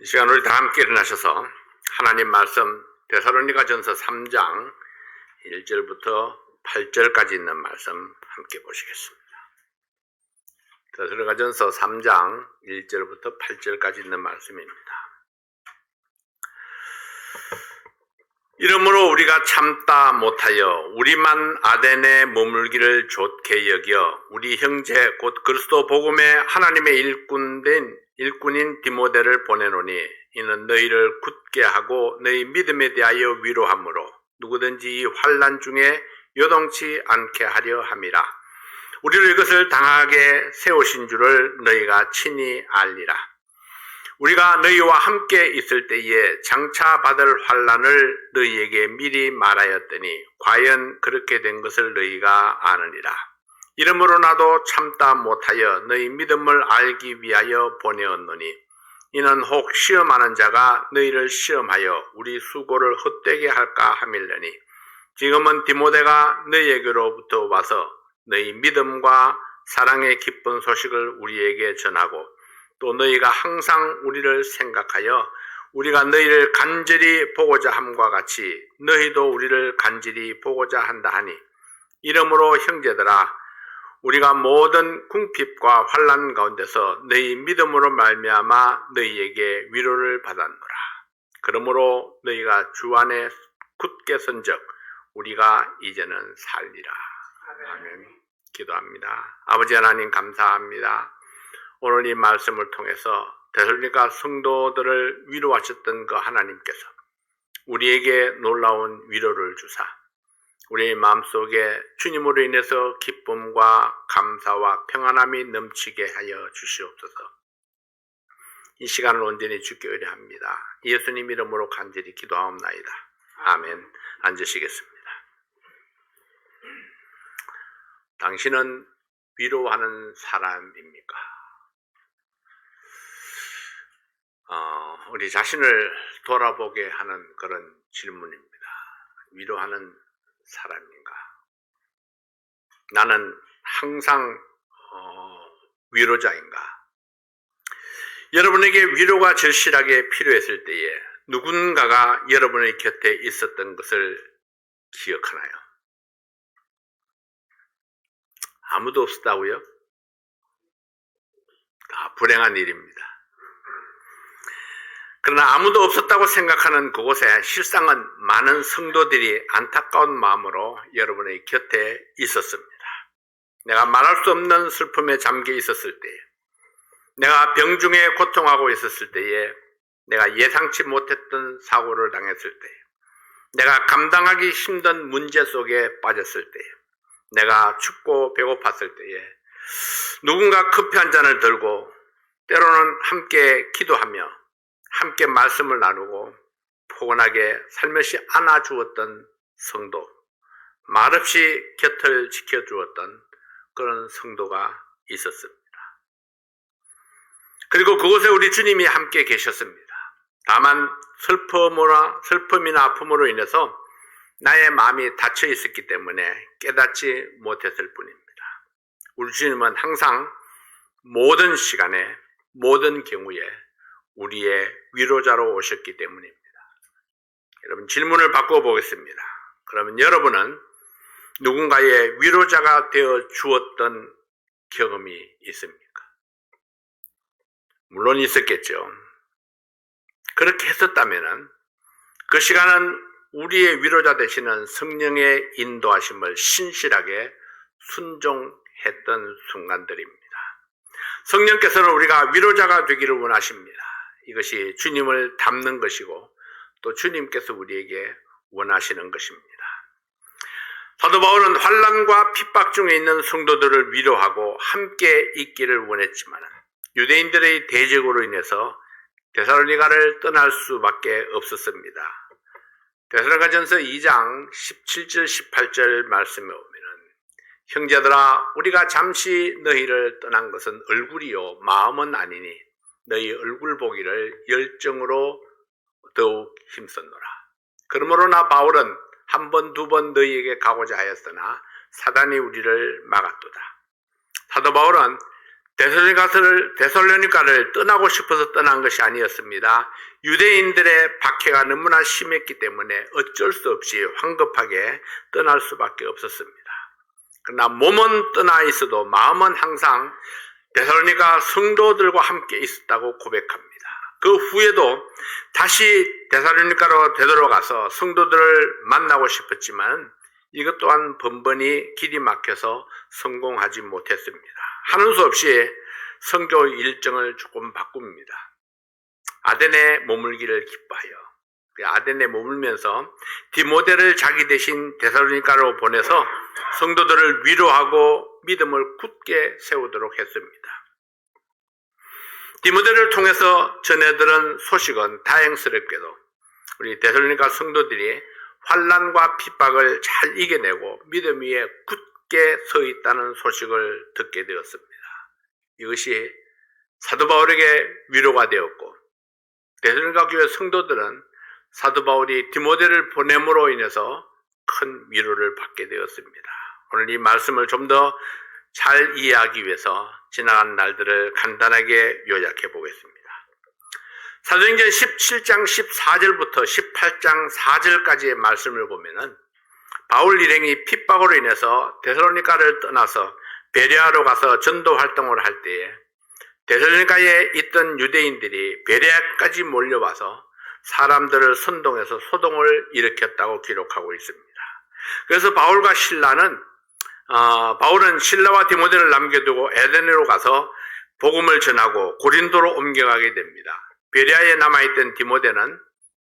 이 시간 우리 다 함께 일어나셔서 하나님 말씀 데살로니가전서 3장 1절부터 8절까지 있는 말씀 함께 보시겠습니다. 데살로니가전서 3장 1절부터 8절까지 있는 말씀입니다. 이러므로 우리가 참다 못하여 우리만 아덴에 머물기를 좋게 여겨 우리 형제 곧 그리스도 복음의 하나님의 일꾼인 디모데를 보내노니 이는 너희를 굳게 하고 너희 믿음에 대하여 위로하므로 누구든지 이 환난 중에 요동치 않게 하려 함이라. 우리를 이것을 당하게 세우신 줄을 너희가 친히 알리라. 우리가 너희와 함께 있을 때에 장차 받을 환난을 너희에게 미리 말하였더니 과연 그렇게 된 것을 너희가 아느니라. 이러므로 나도 참다 못하여 너희 믿음을 알기 위하여 보내었노니 이는 혹 시험하는 자가 너희를 시험하여 우리 수고를 헛되게 할까 함이려니 지금은 디모데가 너희에게로부터 와서 너희 믿음과 사랑의 기쁜 소식을 우리에게 전하고 또 너희가 항상 우리를 생각하여 우리가 너희를 간절히 보고자 함과 같이 너희도 우리를 간절히 보고자 한다 하니 이러므로 형제들아 우리가 모든 궁핍과 환난 가운데서 너희 믿음으로 말미암아 너희에게 위로를 받았노라. 그러므로 너희가 주 안에 굳게 선적 우리가 이제는 살리라. 아멘. 기도합니다. 아버지 하나님 감사합니다. 오늘 이 말씀을 통해서 데살로니가 성도들을 위로하셨던 그 하나님께서 우리에게 놀라운 위로를 주사 우리의 마음속에 주님으로 인해서 기쁨과 감사와 평안함이 넘치게 하여 주시옵소서. 이 시간을 온전히 주께 의뢰합니다. 예수님 이름으로 간절히 기도하옵나이다. 아멘. 앉으시겠습니다. 당신은 위로하는 사람입니까? 우리 자신을 돌아보게 하는 그런 질문입니다. 위로하는 사람인가? 나는 항상 위로자인가? 여러분에게 위로가 절실하게 필요했을 때에 누군가가 여러분의 곁에 있었던 것을 기억하나요? 아무도 없었다고요? 다 불행한 일입니다. 그러나 아무도 없었다고 생각하는 그곳에 실상은 많은 성도들이 안타까운 마음으로 여러분의 곁에 있었습니다. 내가 말할 수 없는 슬픔에 잠겨 있었을 때에, 내가 병중에 고통하고 있었을 때에, 내가 예상치 못했던 사고를 당했을 때에, 내가 감당하기 힘든 문제 속에 빠졌을 때에, 내가 춥고 배고팠을 때에 누군가 커피 한 잔을 들고 때로는 함께 기도하며 함께 말씀을 나누고 포근하게 살며시 안아주었던 성도, 말없이 곁을 지켜주었던 그런 성도가 있었습니다. 그리고 그곳에 우리 주님이 함께 계셨습니다. 다만 슬픔이나 아픔으로 인해서 나의 마음이 닫혀 있었기 때문에 깨닫지 못했을 뿐입니다. 우리 주님은 항상 모든 시간에 모든 경우에 우리의 위로자로 오셨기 때문입니다. 여러분 질문을 바꿔보겠습니다. 그러면 여러분은 누군가의 위로자가 되어 주었던 경험이 있습니까? 물론 있었겠죠. 그렇게 했었다면 그 시간은 우리의 위로자 되시는 성령의 인도하심을 신실하게 순종했던 순간들입니다. 성령께서는 우리가 위로자가 되기를 원하십니다. 이것이 주님을 닮는 것이고 또 주님께서 우리에게 원하시는 것입니다. 사도 바울은 환난과 핍박 중에 있는 성도들을 위로하고 함께 있기를 원했지만 유대인들의 대적으로 인해서 데살로니가를 떠날 수밖에 없었습니다. 데살로니가전서 2장 17절 18절 말씀에 보면은 형제들아 우리가 잠시 너희를 떠난 것은 얼굴이요 마음은 아니니 너희 얼굴 보기를 열정으로 더욱 힘썼노라. 그러므로 나 바울은 한 번, 두 번 너희에게 가고자 하였으나 사단이 우리를 막았도다. 사도 바울은 데살로니가를 떠나고 싶어서 떠난 것이 아니었습니다. 유대인들의 박해가 너무나 심했기 때문에 어쩔 수 없이 황급하게 떠날 수밖에 없었습니다. 그러나 몸은 떠나 있어도 마음은 항상 데살로니가 성도들과 함께 있었다고 고백합니다. 그 후에도 다시 데살로니가로 되돌아가서 성도들을 만나고 싶었지만 이것 또한 번번이 길이 막혀서 성공하지 못했습니다. 하는 수 없이 선교 일정을 조금 바꿉니다. 아덴에 머물기를 기뻐하여 아덴에 머물면서 디모데를 자기 대신 데살로니가로 보내서 성도들을 위로하고 믿음을 굳게 세우도록 했습니다. 디모데를 통해서 전해들은 소식은 다행스럽게도 우리 데살로니가 성도들이 환난과 핍박을 잘 이겨내고 믿음 위에 굳게 서 있다는 소식을 듣게 되었습니다. 이것이 사도 바울에게 위로가 되었고 데살로니가 교회 성도들은 사도 바울이 디모데를 보냄으로 인해서 큰 위로를 받게 되었습니다. 오늘 이 말씀을 좀 더 잘 이해하기 위해서 지나간 날들을 간단하게 요약해 보겠습니다. 사도행전 17장 14절부터 18장 4절까지의 말씀을 보면은 바울 일행이 핍박으로 인해서 데살로니가를 떠나서 베레아로 가서 전도 활동을 할 때에 데살로니가에 있던 유대인들이 베레아까지 몰려와서 사람들을 선동해서 소동을 일으켰다고 기록하고 있습니다. 그래서 바울은 신라와 디모데를 남겨두고 에덴으로 가서 복음을 전하고 고린도로 옮겨가게 됩니다. 베레아에 남아있던 디모데는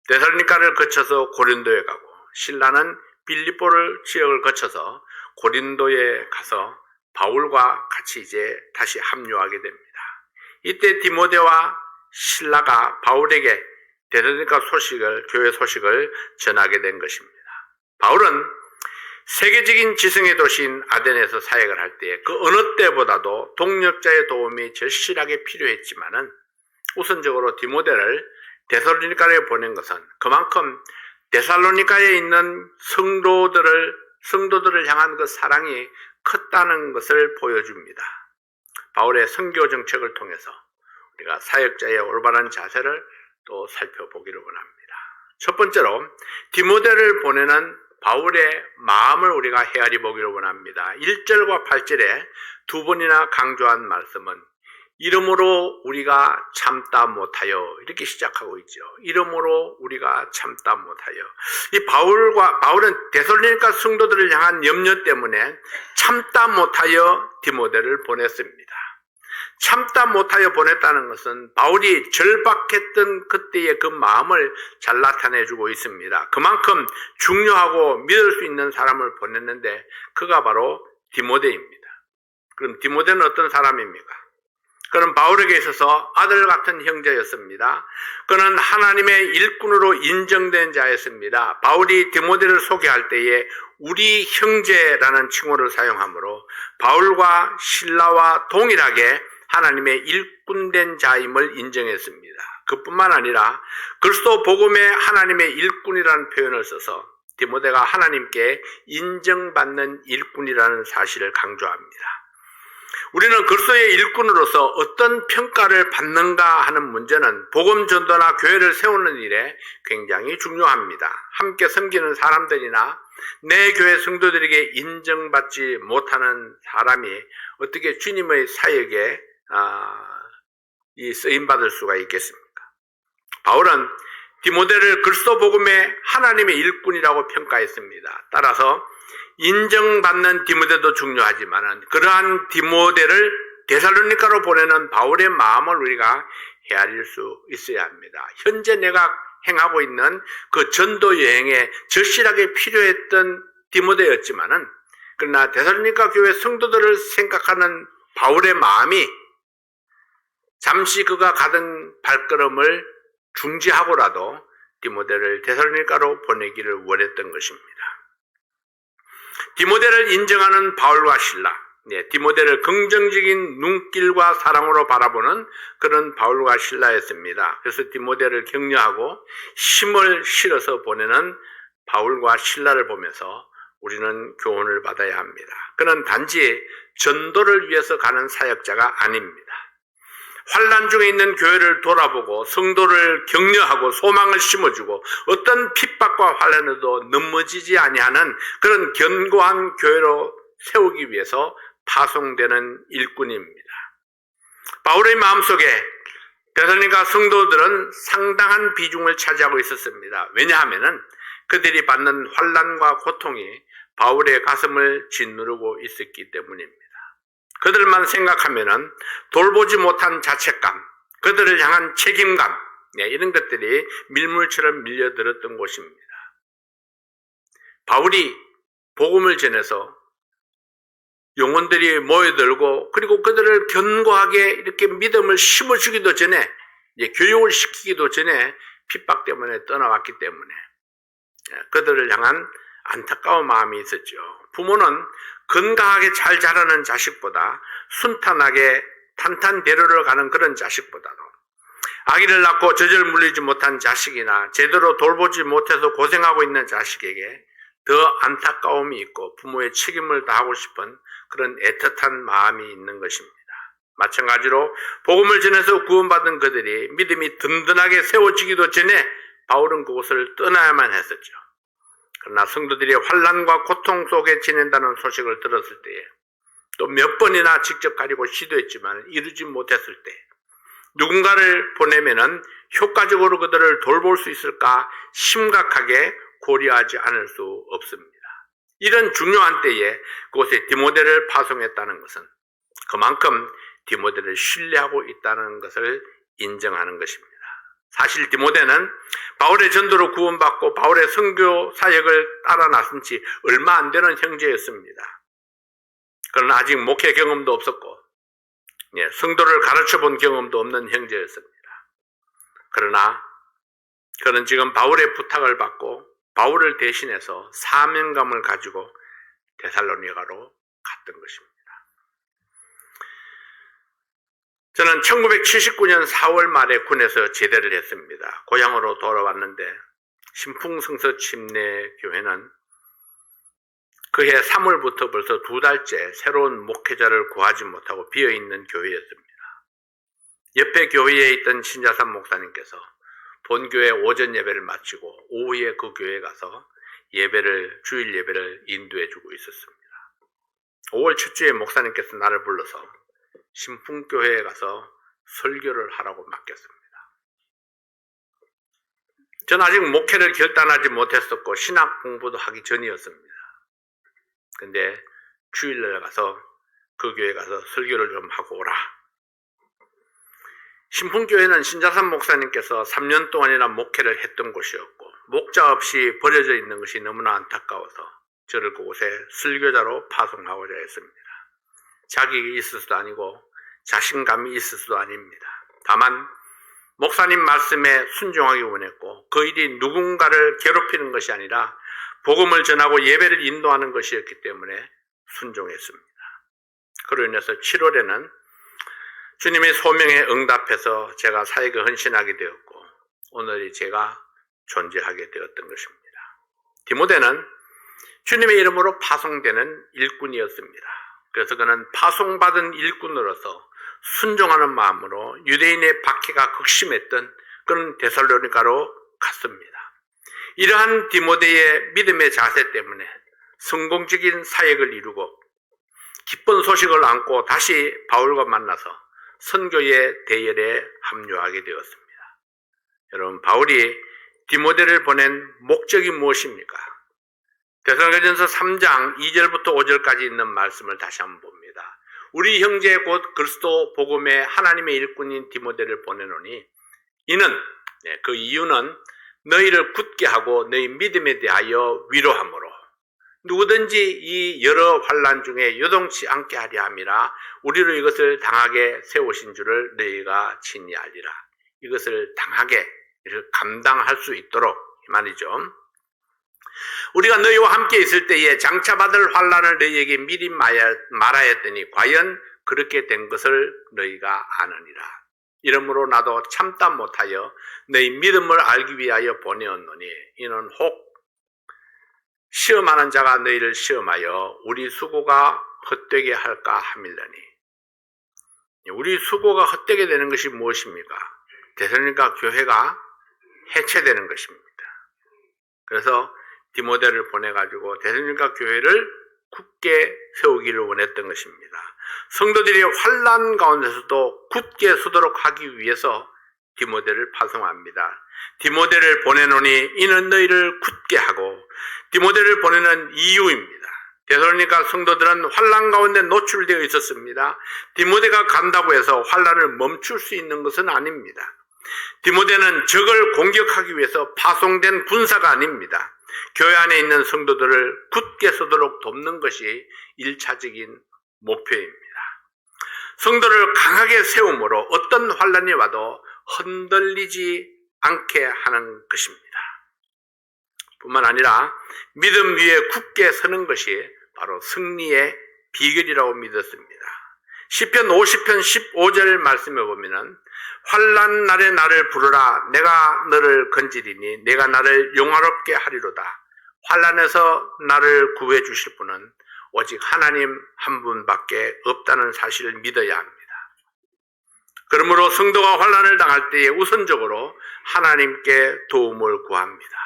데살로니가를 거쳐서 고린도에 가고 신라는 빌립보를 지역을 거쳐서 고린도에 가서 바울과 같이 이제 다시 합류하게 됩니다. 이때 디모데와 신라가 바울에게 데살로니가 교회 소식을 전하게 된 것입니다. 바울은 세계적인 지성의 도시인 아덴에서 사역을 할 때 그 어느 때보다도 동력자의 도움이 절실하게 필요했지만은 우선적으로 디모데를 데살로니가에 보낸 것은 그만큼 데살로니가에 있는 성도들을 향한 그 사랑이 컸다는 것을 보여줍니다. 바울의 선교 정책을 통해서 우리가 사역자의 올바른 자세를 또 살펴보기를 원합니다. 첫 번째로 디모데를 보내는 바울의 마음을 우리가 헤아려 보기를 원합니다. 1절과 8절에 두 번이나 강조한 말씀은 이러므로 우리가 참다 못하여 이렇게 시작하고 있죠. 이러므로 우리가 참다 못하여. 이 바울은 데살로니가 성도들을 향한 염려 때문에 참다 못하여 디모데를 보냈습니다. 참다 못하여 보냈다는 것은 바울이 절박했던 그때의 그 마음을 잘 나타내주고 있습니다. 그만큼 중요하고 믿을 수 있는 사람을 보냈는데 그가 바로 디모데입니다. 그럼 디모데는 어떤 사람입니까? 그는 바울에게 있어서 아들 같은 형제였습니다. 그는 하나님의 일꾼으로 인정된 자였습니다. 바울이 디모데를 소개할 때에 우리 형제라는 칭호를 사용하므로 바울과 실라와 동일하게 하나님의 일꾼된 자임을 인정했습니다. 그뿐만 아니라 그리스도 복음에 하나님의 일꾼이라는 표현을 써서 디모데가 하나님께 인정받는 일꾼이라는 사실을 강조합니다. 우리는 그리스도의 일꾼으로서 어떤 평가를 받는가 하는 문제는 복음 전도나 교회를 세우는 일에 굉장히 중요합니다. 함께 섬기는 사람들이나 내 교회 성도들에게 인정받지 못하는 사람이 어떻게 주님의 사역에 쓰임받을 수가 있겠습니까? 바울은 디모데를 그리스도 복음의 하나님의 일꾼이라고 평가했습니다. 따라서 인정받는 디모데도 중요하지만 그러한 디모데를 데살로니가로 보내는 바울의 마음을 우리가 헤아릴 수 있어야 합니다. 현재 내가 행하고 있는 그 전도 여행에 절실하게 필요했던 디모데였지만은 그러나 데살로니가 교회 성도들을 생각하는 바울의 마음이 잠시 그가 가던 발걸음을 중지하고라도 디모데를 데살로니가로 보내기를 원했던 것입니다. 디모데를 인정하는 바울과 실라, 디모데를 긍정적인 눈길과 사랑으로 바라보는 그런 바울과 실라였습니다. 그래서 디모데를 격려하고 힘을 실어서 보내는 바울과 실라를 보면서 우리는 교훈을 받아야 합니다. 그는 단지 전도를 위해서 가는 사역자가 아닙니다. 환난 중에 있는 교회를 돌아보고 성도를 격려하고 소망을 심어주고 어떤 핍박과 환난에도 넘어지지 아니하는 그런 견고한 교회로 세우기 위해서 파송되는 일꾼입니다. 바울의 마음속에 데살로니가 성도들은 상당한 비중을 차지하고 있었습니다. 왜냐하면 그들이 받는 환난과 고통이 바울의 가슴을 짓누르고 있었기 때문입니다. 그들만 생각하면은 돌보지 못한 자책감, 그들을 향한 책임감, 이런 것들이 밀물처럼 밀려들었던 곳입니다. 바울이 복음을 전해서 영혼들이 모여들고 그리고 그들을 견고하게 이렇게 믿음을 심어주기도 전에, 교육을 시키기도 전에 핍박 때문에 떠나왔기 때문에 그들을 향한 안타까운 마음이 있었죠. 부모는 건강하게 잘 자라는 자식보다 순탄하게 탄탄대로를 가는 그런 자식보다도 아기를 낳고 젖을 물리지 못한 자식이나 제대로 돌보지 못해서 고생하고 있는 자식에게 더 안타까움이 있고 부모의 책임을 다하고 싶은 그런 애틋한 마음이 있는 것입니다. 마찬가지로 복음을 전해서 구원받은 그들이 믿음이 든든하게 세워지기도 전에 바울은 그곳을 떠나야만 했었죠. 그러나 성도들이 환난과 고통 속에 지낸다는 소식을 들었을 때에 또 몇 번이나 직접 가려고 시도했지만 이루지 못했을 때 누군가를 보내면은 효과적으로 그들을 돌볼 수 있을까 심각하게 고려하지 않을 수 없습니다. 이런 중요한 때에 그곳에 디모데를 파송했다는 것은 그만큼 디모데를 신뢰하고 있다는 것을 인정하는 것입니다. 사실 디모데는 바울의 전도로 구원받고 바울의 선교 사역을 따라 나선 지 얼마 안 되는 형제였습니다. 그러나 아직 목회 경험도 없었고 성도를 가르쳐본 경험도 없는 형제였습니다. 그러나 그는 지금 바울의 부탁을 받고 바울을 대신해서 사명감을 가지고 데살로니가로 갔던 것입니다. 저는 1979년 4월 말에 군에서 제대를 했습니다. 고향으로 돌아왔는데 신풍성서 침례교회는 그해 3월부터 벌써 2달째 새로운 목회자를 구하지 못하고 비어있는 교회였습니다. 옆에 교회에 있던 신자삼 목사님께서 본교회 오전 예배를 마치고 오후에 그 교회에 가서 주일 예배를 인도해주고 있었습니다. 5월 첫 주에 목사님께서 나를 불러서 신풍교회에 가서 설교를 하라고 맡겼습니다. 전 아직 목회를 결단하지 못했었고 신학 공부도 하기 전이었습니다. 근데 주일날 가서 그 교회에 가서 설교를 좀 하고 오라. 신풍교회는 신자삼 목사님께서 3년 동안이나 목회를 했던 곳이었고 목자 없이 버려져 있는 것이 너무나 안타까워서 저를 그곳에 설교자로 파송하고자 했습니다. 자격이 있을 수도 아니고 자신감이 있을 수도 아닙니다. 다만 목사님 말씀에 순종하기 원했고 그 일이 누군가를 괴롭히는 것이 아니라 복음을 전하고 예배를 인도하는 것이었기 때문에 순종했습니다. 그로 인해서 7월에는 주님의 소명에 응답해서 제가 사역에 헌신하게 되었고 오늘이 제가 존재하게 되었던 것입니다. 디모데는 주님의 이름으로 파송되는 일꾼이었습니다. 그래서 그는 파송받은 일꾼으로서 순종하는 마음으로 유대인의 박해가 극심했던 그런 데살로니가로 갔습니다. 이러한 디모데의 믿음의 자세 때문에 성공적인 사역을 이루고 기쁜 소식을 안고 다시 바울과 만나서 선교의 대열에 합류하게 되었습니다. 여러분, 바울이 디모데를 보낸 목적이 무엇입니까? 데살로니가전서 3장 2절부터 5절까지 있는 말씀을 다시 한번 봅니다. 우리 형제 곧 그리스도 복음의 하나님의 일꾼인 디모데를 보내노니 이는 그 이유는 너희를 굳게 하고 너희 믿음에 대하여 위로함으로 누구든지 이 여러 환난 중에 요동치 않게 하려 함이라 우리로 이것을 당하게 세우신 줄을 너희가 친히 알리라. 이것을 당하게 감당할 수 있도록 이 말이죠. 우리가 너희와 함께 있을 때에 장차 받을 환난을 너희에게 미리 말하였더니 과연 그렇게 된 것을 너희가 아느니라. 이러므로 나도 참다 못하여 너희 믿음을 알기 위하여 보내었노니 이는 혹 시험하는 자가 너희를 시험하여 우리 수고가 헛되게 할까 함이라니. 우리 수고가 헛되게 되는 것이 무엇입니까? 데살로니가 교회가 해체되는 것입니다. 그래서 디모데를 보내가지고 데살로니가 교회를 굳게 세우기를 원했던 것입니다. 성도들이 환난 가운데서도 굳게 서도록 하기 위해서 디모데를 파송합니다. 디모데를 보내노니 이는 너희를 굳게 하고, 디모데를 보내는 이유입니다. 데살로니가 성도들은 환난 가운데 노출되어 있었습니다. 디모데가 간다고 해서 환난을 멈출 수 있는 것은 아닙니다. 디모데는 적을 공격하기 위해서 파송된 군사가 아닙니다. 교회 안에 있는 성도들을 굳게 서도록 돕는 것이 1차적인 목표입니다. 성도를 강하게 세움으로 어떤 환난이 와도 흔들리지 않게 하는 것입니다. 뿐만 아니라 믿음 위에 굳게 서는 것이 바로 승리의 비결이라고 믿었습니다. 시편 50편 15절 말씀에 보면은 환난 날에 나를 부르라. 내가 너를 건지리니 내가 나를 영화롭게 하리로다. 환난에서 나를 구해 주실 분은 오직 하나님 한 분밖에 없다는 사실을 믿어야 합니다. 그러므로 성도가 환난을 당할 때에 우선적으로 하나님께 도움을 구합니다.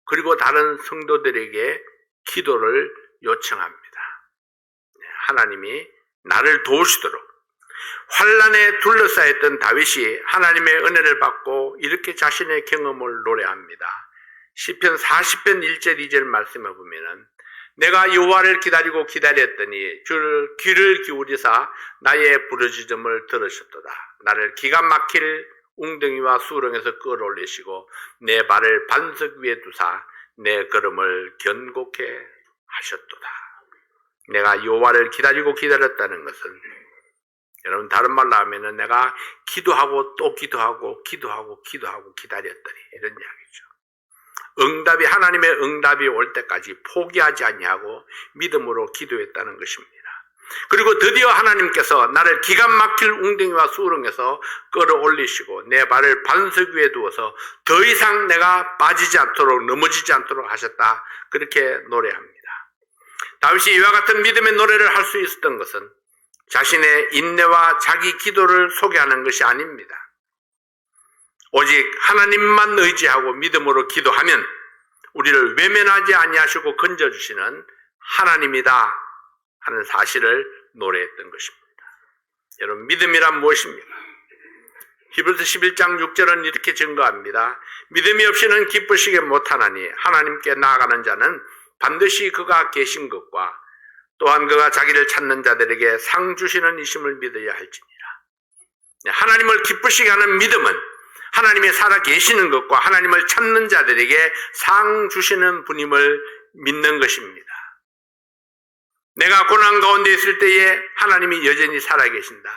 그리고 다른 성도들에게 기도를 요청합니다. 하나님이 나를 도우시도록. 환난에 둘러싸였던 다윗이 하나님의 은혜를 받고 이렇게 자신의 경험을 노래합니다. 시편 40편 1절 2절 말씀에 보면은 내가 여호와를 기다리고 기다렸더니 주를 귀를 기울이사 나의 부르짖음을 들으셨도다. 나를 기가 막힐 웅덩이와 수렁에서 끌어올리시고 내 발을 반석 위에 두사 내 걸음을 견고케 하셨도다. 내가 여호와를 기다리고 기다렸다는 것은, 여러분 다른 말로 하면은 내가 기도하고 또 기도하고 기다렸더니 이런 이야기죠. 응답이, 하나님의 응답이 올 때까지 포기하지 아니하고 믿음으로 기도했다는 것입니다. 그리고 드디어 하나님께서 나를 기가 막힐 웅덩이와 수렁에서 끌어올리시고 내 발을 반석 위에 두어서 더 이상 내가 빠지지 않도록, 넘어지지 않도록 하셨다. 그렇게 노래합니다. 다윗이 이와 같은 믿음의 노래를 할 수 있었던 것은 자신의 인내와 자기 기도를 소개하는 것이 아닙니다. 오직 하나님만 의지하고 믿음으로 기도하면 우리를 외면하지 아니하시고 건져주시는 하나님이다 하는 사실을 노래했던 것입니다. 여러분, 믿음이란 무엇입니까? 히브리서 11장 6절은 이렇게 증거합니다. 믿음이 없이는 기쁘시게 못하나니 하나님께 나아가는 자는 반드시 그가 계신 것과 또한 그가 자기를 찾는 자들에게 상 주시는 이심을 믿어야 할지니라. 하나님을 기쁘시게 하는 믿음은 하나님이 살아 계시는 것과 하나님을 찾는 자들에게 상 주시는 분임을 믿는 것입니다. 내가 고난 가운데 있을 때에 하나님이 여전히 살아 계신다.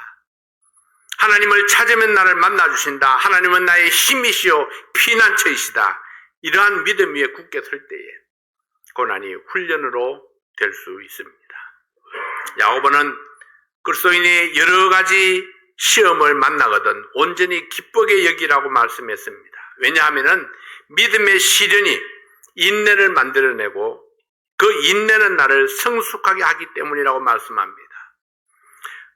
하나님을 찾으면 나를 만나 주신다. 하나님은 나의 힘이시요 피난처이시다. 이러한 믿음 위에 굳게 설 때에 고난이 훈련으로 될 수 있습니다. 야고보는 그리스도인이 여러 가지 시험을 만나거든 온전히 기쁘게 여기라고 말씀했습니다. 왜냐하면 믿음의 시련이 인내를 만들어내고 그 인내는 나를 성숙하게 하기 때문이라고 말씀합니다.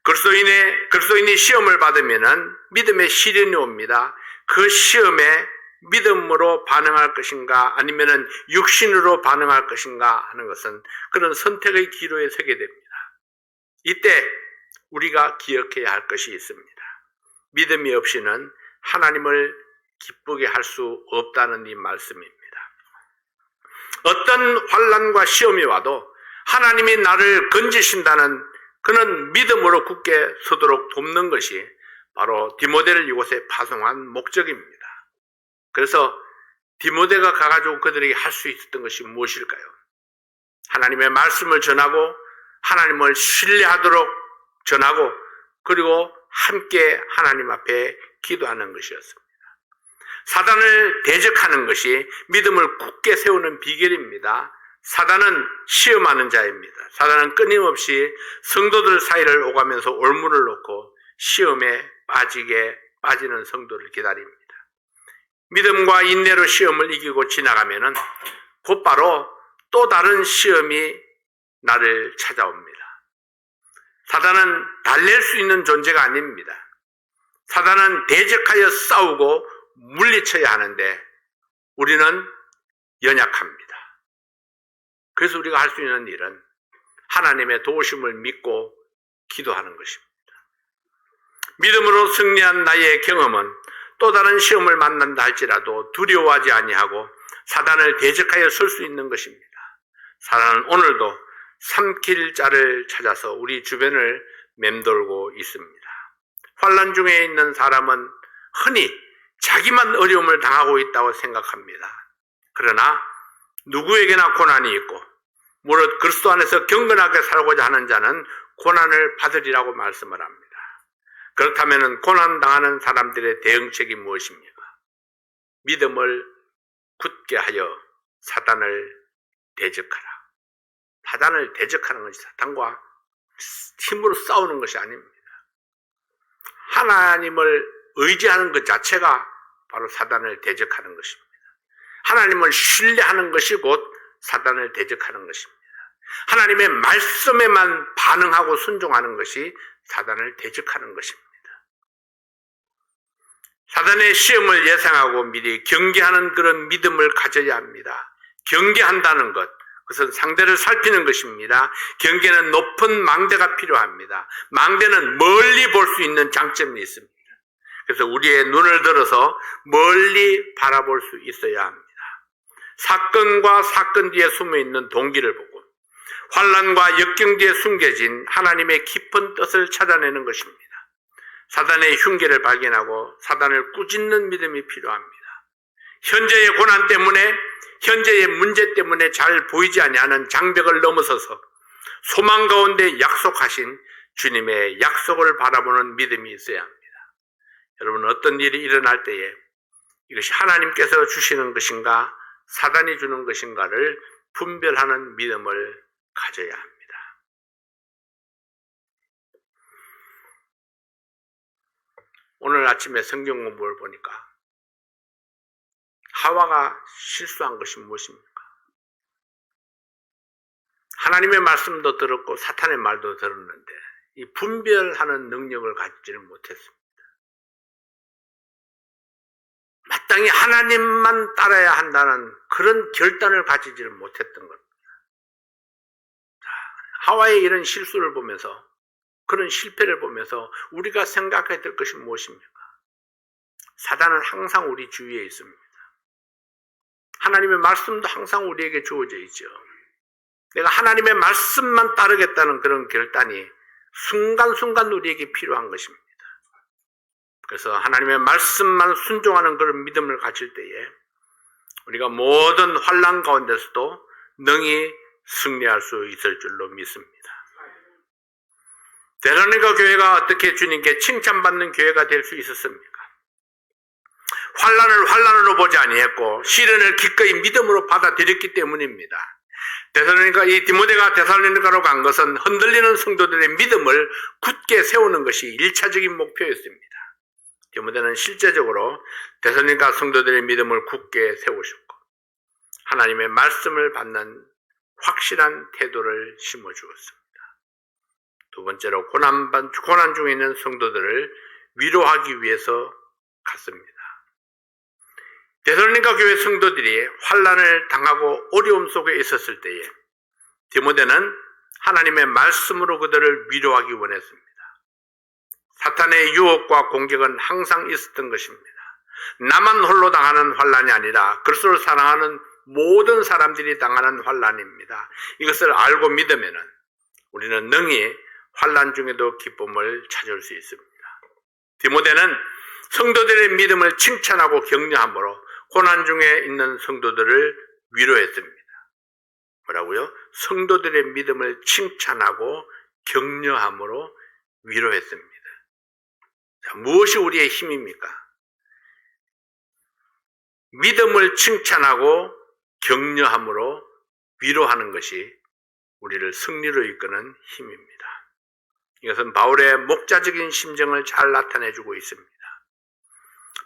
그리스도인이 시험을 받으면 믿음의 시련이 옵니다. 그 시험에 믿음으로 반응할 것인가 아니면 육신으로 반응할 것인가 하는 것은 그런 선택의 기로에 서게 됩니다. 이때 우리가 기억해야 할 것이 있습니다. 믿음이 없이는 하나님을 기쁘게 할 수 없다는 이 말씀입니다. 어떤 환난과 시험이 와도 하나님이 나를 건지신다는 그는 믿음으로 굳게 서도록 돕는 것이 바로 디모데를 이곳에 파송한 목적입니다. 그래서 디모데가 가가지고 그들에게 할 수 있었던 것이 무엇일까요? 하나님의 말씀을 전하고 하나님을 신뢰하도록 전하고 그리고 함께 하나님 앞에 기도하는 것이었습니다. 사단을 대적하는 것이 믿음을 굳게 세우는 비결입니다. 사단은 시험하는 자입니다. 사단은 끊임없이 성도들 사이를 오가면서 올무를 놓고 시험에 빠지는 성도를 기다립니다. 믿음과 인내로 시험을 이기고 지나가면은 곧바로 또 다른 시험이 나를 찾아옵니다. 사단은 달랠 수 있는 존재가 아닙니다. 사단은 대적하여 싸우고 물리쳐야 하는데 우리는 연약합니다. 그래서 우리가 할 수 있는 일은 하나님의 도우심을 믿고 기도하는 것입니다. 믿음으로 승리한 나의 경험은 또 다른 시험을 만난다 할지라도 두려워하지 아니하고 사단을 대적하여 설 수 있는 것입니다. 사단은 오늘도 삼킬 자를 찾아서 우리 주변을 맴돌고 있습니다. 환난 중에 있는 사람은 흔히 자기만 어려움을 당하고 있다고 생각합니다. 그러나 누구에게나 고난이 있고 무릇 그리스도 안에서 경건하게 살고자 하는 자는 고난을 받으리라고 말씀을 합니다. 그렇다면 고난당하는 사람들의 대응책이 무엇입니까? 믿음을 굳게 하여 사단을 대적하라. 사단을 대적하는 것이 사단과 힘으로 싸우는 것이 아닙니다. 하나님을 의지하는 것 자체가 바로 사단을 대적하는 것입니다. 하나님을 신뢰하는 것이 곧 사단을 대적하는 것입니다. 하나님의 말씀에만 반응하고 순종하는 것이 사단을 대적하는 것입니다. 사단의 시험을 예상하고 미리 경계하는 그런 믿음을 가져야 합니다. 경계한다는 것, 그것은 상대를 살피는 것입니다. 경계는 높은 망대가 필요합니다. 망대는 멀리 볼 수 있는 장점이 있습니다. 그래서 우리의 눈을 들어서 멀리 바라볼 수 있어야 합니다. 사건과 사건 뒤에 숨어있는 동기를 보고 환난과 역경 뒤에 숨겨진 하나님의 깊은 뜻을 찾아내는 것입니다. 사단의 흉계를 발견하고 사단을 꾸짖는 믿음이 필요합니다. 현재의 고난 때문에, 현재의 문제 때문에 잘 보이지 아니하는 장벽을 넘어서서 소망 가운데 약속하신 주님의 약속을 바라보는 믿음이 있어야 합니다. 여러분, 어떤 일이 일어날 때에 이것이 하나님께서 주시는 것인가 사단이 주는 것인가를 분별하는 믿음을 가져야 합니다. 오늘 아침에 성경 공부를 보니까 하와가 실수한 것이 무엇입니까? 하나님의 말씀도 들었고 사탄의 말도 들었는데 이 분별하는 능력을 가지지를 못했습니다. 마땅히 하나님만 따라야 한다는 그런 결단을 가지지를 못했던 겁니다. 하와의 이런 실수를 보면서, 그런 실패를 보면서 우리가 생각해야 될 것이 무엇입니까? 사단은 항상 우리 주위에 있습니다. 하나님의 말씀도 항상 우리에게 주어져 있죠. 내가 하나님의 말씀만 따르겠다는 그런 결단이 순간순간 우리에게 필요한 것입니다. 그래서 하나님의 말씀만 순종하는 그런 믿음을 가질 때에 우리가 모든 환난 가운데서도 능히 승리할 수 있을 줄로 믿습니다. 데살로니가 교회가 어떻게 주님께 칭찬받는 교회가 될 수 있었습니까? 환난을 환난으로 보지 아니했고 시련을 기꺼이 믿음으로 받아들였기 때문입니다. 이 디모데가 데살로니가로 간 것은 흔들리는 성도들의 믿음을 굳게 세우는 것이 1차적인 목표였습니다. 디모데는 실제적으로 데살로니가 성도들의 믿음을 굳게 세우셨고 하나님의 말씀을 받는 확실한 태도를 심어주었습니다. 두 번째로 고난 중에 있는 성도들을 위로하기 위해서 갔습니다. 데살로니가 교회 성도들이 환난을 당하고 어려움 속에 있었을 때에 디모데는 하나님의 말씀으로 그들을 위로하기 원했습니다. 사탄의 유혹과 공격은 항상 있었던 것입니다. 나만 홀로 당하는 환난이 아니라 그리스도를 사랑하는 모든 사람들이 당하는 환난입니다. 이것을 알고 믿으면 우리는 능히 환난 중에도 기쁨을 찾을 수 있습니다. 디모데는 성도들의 믿음을 칭찬하고 격려함으로 고난 중에 있는 성도들을 위로했습니다. 뭐라고요? 성도들의 믿음을 칭찬하고 격려함으로 위로했습니다. 자, 무엇이 우리의 힘입니까? 믿음을 칭찬하고 격려함으로 위로하는 것이 우리를 승리로 이끄는 힘입니다. 이것은 바울의 목자적인 심정을 잘 나타내주고 있습니다.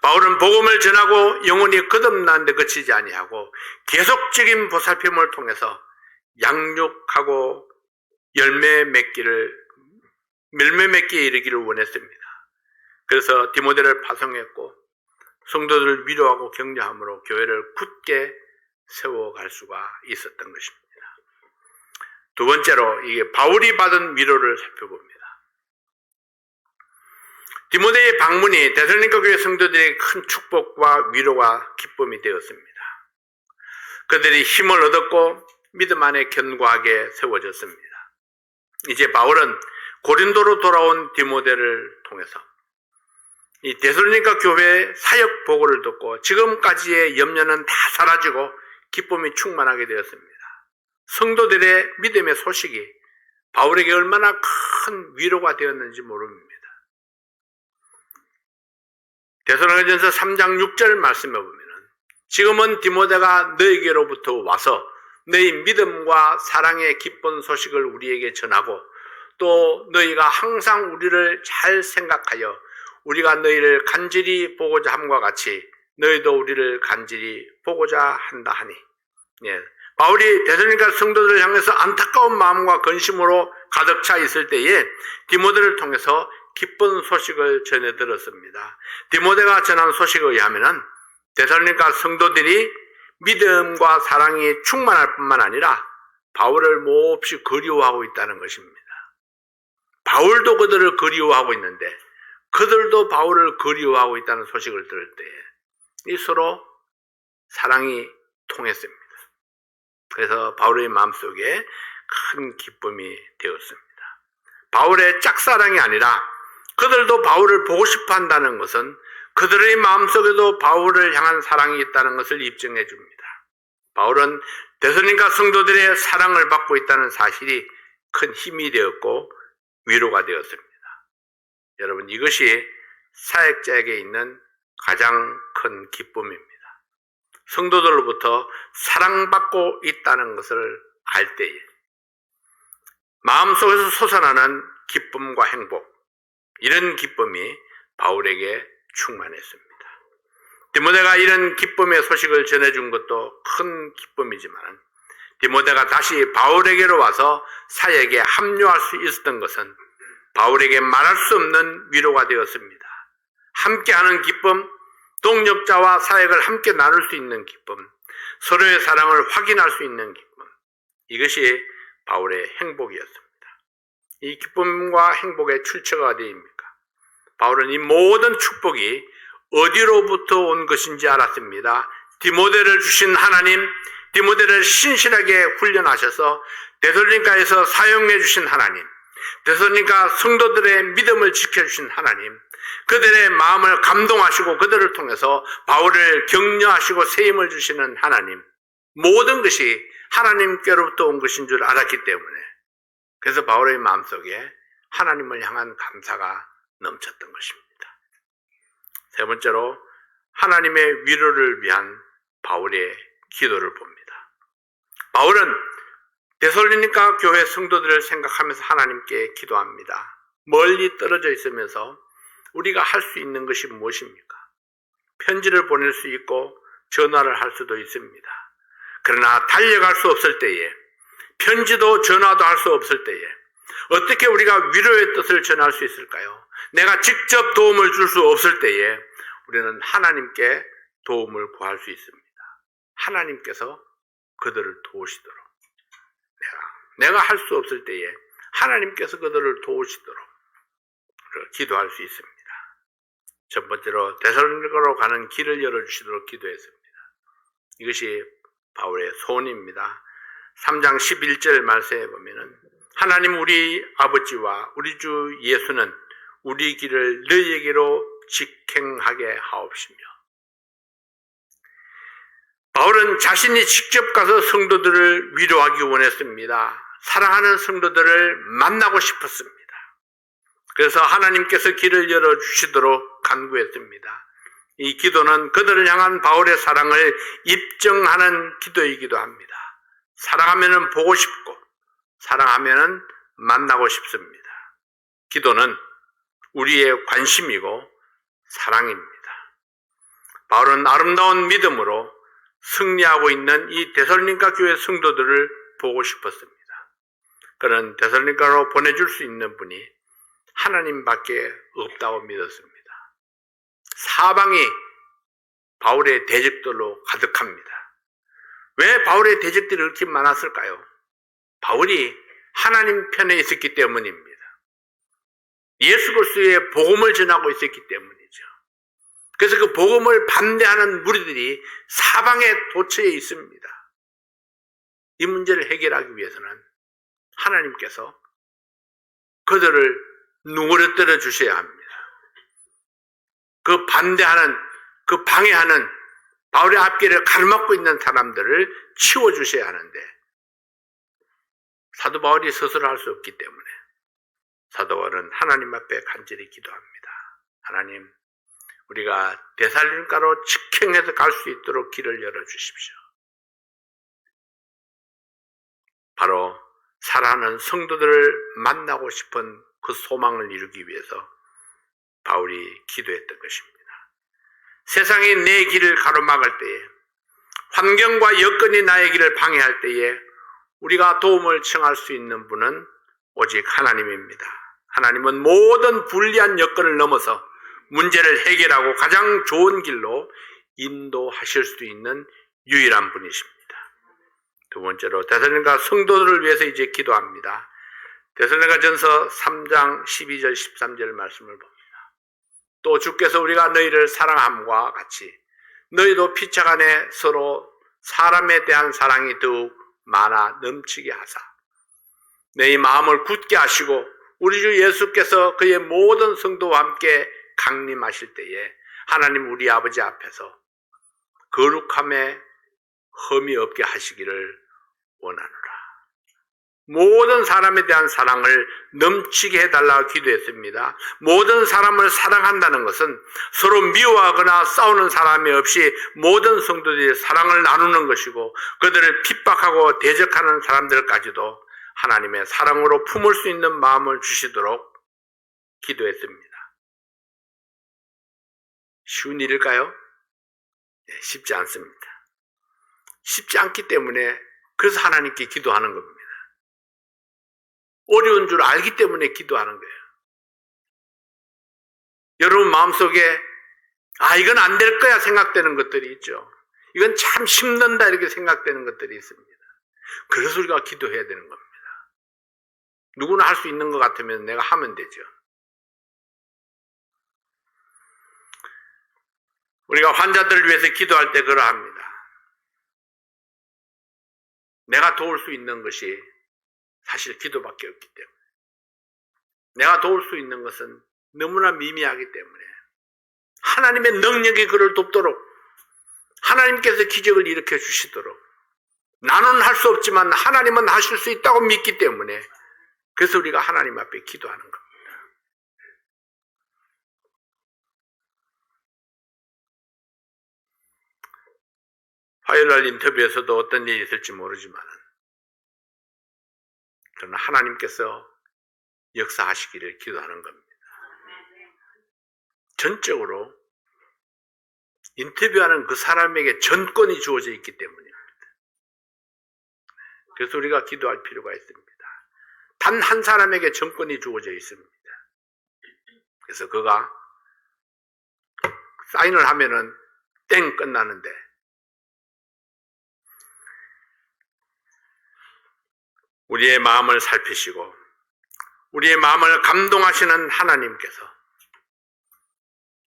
바울은 복음을 전하고 영혼이 거듭나는 데 그치지 아니하고 계속적인 보살핌을 통해서 양육하고 열매 맺기에 이르기를 원했습니다. 그래서 디모데를 파송했고 성도들을 위로하고 격려함으로 교회를 굳게 세워갈 수가 있었던 것입니다. 두 번째로 이게 바울이 받은 위로를 살펴봅니다. 디모데의 방문이 데살로니가 교회 성도들에게 큰 축복과 위로와 기쁨이 되었습니다. 그들이 힘을 얻었고 믿음 안에 견고하게 세워졌습니다. 이제 바울은 고린도로 돌아온 디모데를 통해서 이 데살로니가 교회 사역 보고를 듣고 지금까지의 염려는 다 사라지고 기쁨이 충만하게 되었습니다. 성도들의 믿음의 소식이 바울에게 얼마나 큰 위로가 되었는지 모릅니다. 데살로니가전서 3장 6절 말씀에 보면은 지금은 디모데가 너희에게로부터 와서 너희 믿음과 사랑의 기쁜 소식을 우리에게 전하고 또 너희가 항상 우리를 잘 생각하여 우리가 너희를 간절히 보고자 함과 같이 너희도 우리를 간절히 보고자 한다 하니. 바울이 데살로니가 성도들을 향해서 안타까운 마음과 근심으로 가득 차 있을 때에 디모데를 통해서 기쁜 소식을 전해 들었습니다. 디모데가 전한 소식에 의하면은 데살로니가 성도들이 믿음과 사랑이 충만할 뿐만 아니라 바울을 몹시 그리워하고 있다는 것입니다. 바울도 그들을 그리워하고 있는데 그들도 바울을 그리워하고 있다는 소식을 들을 때에 이 서로 사랑이 통했습니다. 그래서 바울의 마음속에 큰 기쁨이 되었습니다. 바울의 짝사랑이 아니라 그들도 바울을 보고 싶어 한다는 것은 그들의 마음속에도 바울을 향한 사랑이 있다는 것을 입증해 줍니다. 바울은 데살로니가 성도들의 사랑을 받고 있다는 사실이 큰 힘이 되었고 위로가 되었습니다. 여러분, 이것이 사역자에게 있는 가장 큰 기쁨입니다. 성도들로부터 사랑받고 있다는 것을 알 때에 마음속에서 솟아나는 기쁨과 행복, 이런 기쁨이 바울에게 충만했습니다. 디모데가 이런 기쁨의 소식을 전해준 것도 큰 기쁨이지만 디모데가 다시 바울에게로 와서 사역에 합류할 수 있었던 것은 바울에게 말할 수 없는 위로가 되었습니다. 함께하는 기쁨, 동역자와 사역을 함께 나눌 수 있는 기쁨, 서로의 사랑을 확인할 수 있는 기쁨, 이것이 바울의 행복이었습니다. 이 기쁨과 행복의 출처가 어디입니까? 바울은 이 모든 축복이 어디로부터 온 것인지 알았습니다. 디모데를 주신 하나님, 디모데를 신실하게 훈련하셔서 데살로니가에서 사용해 주신 하나님, 데살로니가 성도들의 믿음을 지켜주신 하나님, 그들의 마음을 감동하시고 그들을 통해서 바울을 격려하시고 세임을 주시는 하나님, 모든 것이 하나님께로부터 온 것인 줄 알았기 때문에 그래서 바울의 마음속에 하나님을 향한 감사가 넘쳤던 것입니다. 세 번째로 하나님의 위로를 위한 바울의 기도를 봅니다. 바울은 데살로니가 교회 성도들을 생각하면서 하나님께 기도합니다. 멀리 떨어져 있으면서 우리가 할 수 있는 것이 무엇입니까? 편지를 보낼 수 있고 전화를 할 수도 있습니다. 그러나 달려갈 수 없을 때에, 편지도 전화도 할 수 없을 때에 어떻게 우리가 위로의 뜻을 전할 수 있을까요? 내가 직접 도움을 줄 수 없을 때에 우리는 하나님께 도움을 구할 수 있습니다. 하나님께서 그들을 도우시도록, 내가 할 수 없을 때에 하나님께서 그들을 도우시도록 기도할 수 있습니다. 첫 번째로 데살로니가로 가는 길을 열어주시도록 기도했습니다. 이것이 바울의 소원입니다. 3장 11절 말씀에 보면은 하나님 우리 아버지와 우리 주 예수는 우리 길을 너희에게로 직행하게 하옵시며. 바울은 자신이 직접 가서 성도들을 위로하기 원했습니다. 사랑하는 성도들을 만나고 싶었습니다. 그래서 하나님께서 길을 열어주시도록 간구했습니다. 이 기도는 그들을 향한 바울의 사랑을 입증하는 기도이기도 합니다. 사랑하면은 보고 싶고 사랑하면은 만나고 싶습니다. 기도는 우리의 관심이고 사랑입니다. 바울은 아름다운 믿음으로 승리하고 있는 이 데살로니가 교회 성도들을 보고 싶었습니다. 그는 데살로니가로 보내줄 수 있는 분이 하나님밖에 없다고 믿었습니다. 사방이 바울의 대적들로 가득합니다. 왜 바울의 대적들이 이렇게 많았을까요? 바울이 하나님 편에 있었기 때문입니다. 예수 그리스도의 복음을 전하고 있었기 때문이죠. 그래서 그 복음을 반대하는 무리들이 사방에 도처에 있습니다. 이 문제를 해결하기 위해서는 하나님께서 그들을 누구를 주셔야 합니다. 그 반대하는, 그 방해하는 바울의 앞길을 가로막고 있는 사람들을 치워주셔야 하는데 사도 바울이 스스로 할 수 없기 때문에 사도 바울은 하나님 앞에 간절히 기도합니다. 하나님, 우리가 데살로니가로 직행해서 갈 수 있도록 길을 열어주십시오. 바로 사랑하는 성도들을 만나고 싶은 그 소망을 이루기 위해서 바울이 기도했던 것입니다. 세상이 내 길을 가로막을 때에, 환경과 여건이 나의 길을 방해할 때에 우리가 도움을 청할 수 있는 분은 오직 하나님입니다. 하나님은 모든 불리한 여건을 넘어서 문제를 해결하고 가장 좋은 길로 인도하실 수 있는 유일한 분이십니다. 두 번째로 데살로니가 성도들을 위해서 이제 기도합니다. 데살로니가전서 3장 12절 13절 말씀을 봅니다. 또 주께서 우리가 너희를 사랑함과 같이 너희도 피차 간에 서로 사람에 대한 사랑이 더욱 많아 넘치게 하사 너희 마음을 굳게 하시고 우리 주 예수께서 그의 모든 성도와 함께 강림하실 때에 하나님 우리 아버지 앞에서 거룩함에 흠이 없게 하시기를 원하노라. 모든 사람에 대한 사랑을 넘치게 해달라고 기도했습니다. 모든 사람을 사랑한다는 것은 서로 미워하거나 싸우는 사람이 없이 모든 성도들이 사랑을 나누는 것이고 그들을 핍박하고 대적하는 사람들까지도 하나님의 사랑으로 품을 수 있는 마음을 주시도록 기도했습니다. 쉬운 일일까요? 네, 쉽지 않습니다. 쉽지 않기 때문에 그래서 하나님께 기도하는 겁니다. 어려운 줄 알기 때문에 기도하는 거예요. 여러분 마음속에 이건 안 될 거야 생각되는 것들이 있죠. 이건 참 힘든다 이렇게 생각되는 것들이 있습니다. 그래서 우리가 기도해야 되는 겁니다. 누구나 할 수 있는 것 같으면 내가 하면 되죠. 우리가 환자들을 위해서 기도할 때 그러합니다. 내가 도울 수 있는 것이 사실 기도밖에 없기 때문에 내가 도울 수 있는 것은 너무나 미미하기 때문에 하나님의 능력이 그를 돕도록 하나님께서 기적을 일으켜 주시도록 나는 할 수 없지만 하나님은 하실 수 있다고 믿기 때문에 그래서 우리가 하나님 앞에 기도하는 겁니다. 화요일날 인터뷰에서도 어떤 일이 있을지 모르지만 저는 하나님께서 역사하시기를 기도하는 겁니다. 전적으로 인터뷰하는 그 사람에게 전권이 주어져 있기 때문입니다. 그래서 우리가 기도할 필요가 있습니다. 단 한 사람에게 전권이 주어져 있습니다. 그래서 그가 사인을 하면은 땡 끝나는데 우리의 마음을 살피시고 우리의 마음을 감동하시는 하나님께서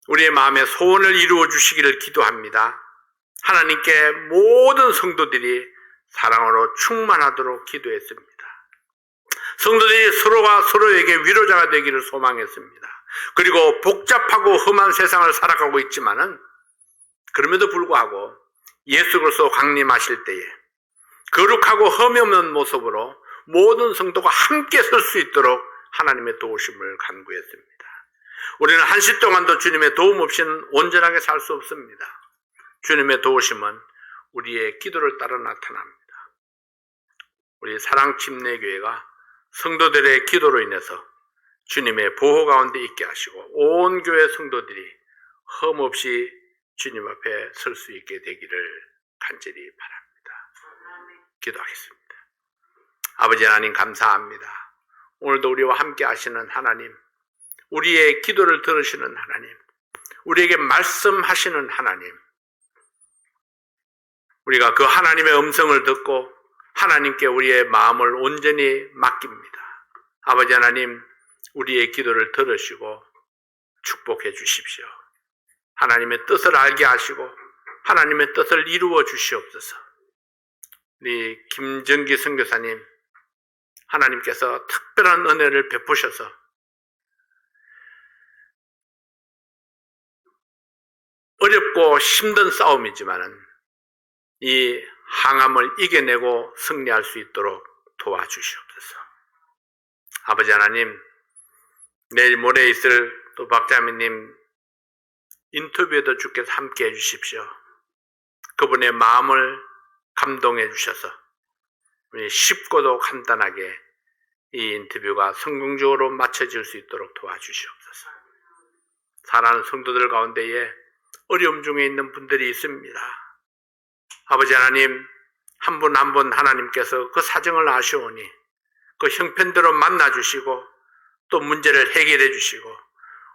우리의 마음의 소원을 이루어 주시기를 기도합니다. 하나님께 모든 성도들이 사랑으로 충만하도록 기도했습니다. 성도들이 서로가 서로에게 위로자가 되기를 소망했습니다. 그리고 복잡하고 험한 세상을 살아가고 있지만은 그럼에도 불구하고 예수 그리스도 강림하실 때에 거룩하고 흠이 없는 모습으로 모든 성도가 함께 설 수 있도록 하나님의 도우심을 간구했습니다. 우리는 한시 동안도 주님의 도움 없이는 온전하게 살 수 없습니다. 주님의 도우심은 우리의 기도를 따라 나타납니다. 우리 사랑침례교회가 성도들의 기도로 인해서 주님의 보호 가운데 있게 하시고 온 교회 성도들이 흠 없이 주님 앞에 설 수 있게 되기를 간절히 바랍니다. 기도하겠습니다. 아버지 하나님 감사합니다. 오늘도 우리와 함께 하시는 하나님, 우리의 기도를 들으시는 하나님, 우리에게 말씀하시는 하나님, 우리가 그 하나님의 음성을 듣고 하나님께 우리의 마음을 온전히 맡깁니다. 아버지 하나님, 우리의 기도를 들으시고 축복해 주십시오. 하나님의 뜻을 알게 하시고 하나님의 뜻을 이루어 주시옵소서. 우리 김정기 선교사님, 하나님께서 특별한 은혜를 베푸셔서 어렵고 힘든 싸움이지만은 이 항암을 이겨내고 승리할 수 있도록 도와주시옵소서. 아버지 하나님, 내일 모레 있을 또 박자매님 인터뷰에도 주께서 함께 해주십시오. 그분의 마음을 감동해 주셔서 우리 쉽고도 간단하게 이 인터뷰가 성공적으로 마쳐질 수 있도록 도와주시옵소서. 사랑하는 성도들 가운데에 어려움 중에 있는 분들이 있습니다. 아버지 하나님, 한 분 한 분 하나님께서 그 사정을 아시오니 그 형편대로 만나주시고 또 문제를 해결해 주시고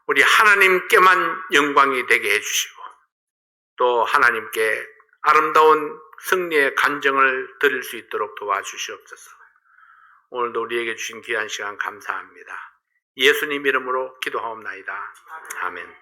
우리 하나님께만 영광이 되게 해주시고 또 하나님께 아름다운 승리의 간증을 드릴 수 있도록 도와주시옵소서. 오늘도 우리에게 주신 귀한 시간 감사합니다. 예수님 이름으로 기도하옵나이다. 아멘.